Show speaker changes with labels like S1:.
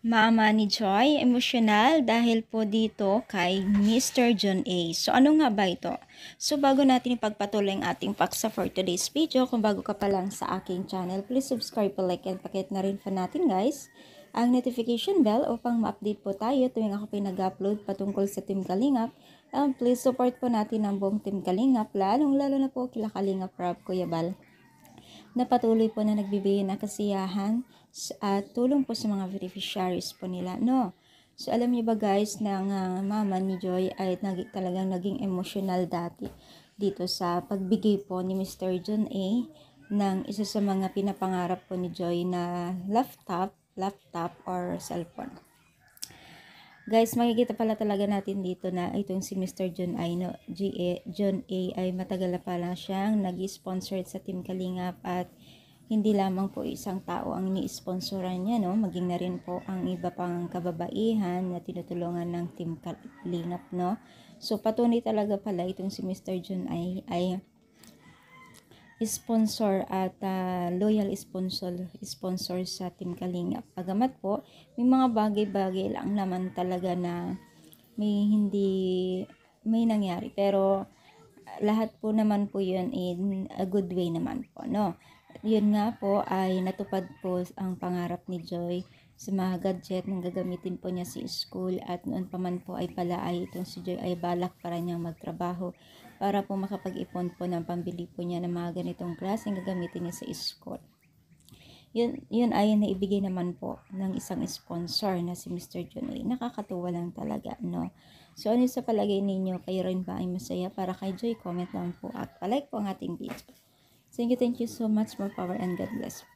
S1: Mama ni Joy, emosyonal dahil po dito kay Mr. John A. So ano nga ba ito? So bago natin ipagpatuloy ang ating paksa for today's video, kung bago ka pa lang sa aking channel, please subscribe, like, and pakit na rin pa natin guys ang notification bell upang ma-update po tayo tuwing ako pinag-upload patungkol sa Team Kalingap. Please support po natin ang buong Team Kalingap, lalong-lalo na po kila Kalingap Rob, Kuya Bal, na patuloy po na nagbibigay ng kasiyahan at tulong po sa mga beneficiaries po nila, no? So, alam niyo ba guys, na mama ni Joy ay talagang naging emotional dati dito sa pagbigay po ni Mr. John A ng isa sa mga pinapangarap po ni Joy na laptop or cellphone. Guys, makikita pala talaga natin dito na itong si Mr. John A, John A ay matagal na pala siyang nag-sponsor sa Team Kalingap at hindi lamang po isang tao ang ni-sponsoran niya, no? Maging na rin po ang iba pang kababaihan na tinutulungan ng Team Kalingap, no? So, patunay talaga pala itong si Mr. John ay sponsor at loyal sponsor sa Team Kalingap. Pagamat po, may mga bagay-bagay lang naman talaga na may nangyari. Pero lahat po naman po yun in a good way naman po, no? Yun nga po ay natupad po ang pangarap ni Joy sa mga gadget na gagamitin po niya sa school, at noon pa man po ay pala ay itong si Joy ay balak para niyang magtrabaho para po makapag-ipon po ng pambili po niya ng mga ganitong klaseng gagamitin niya sa school. Yun ay naibigay naman po ng isang sponsor na si Mr. John A. Nakakatuwa lang talaga, no? So, ano sa palagay ninyo? Kayo rin ba ay masaya para kay Joy? Comment down po at palike po ang ating video. Thank you so much. More power and God bless.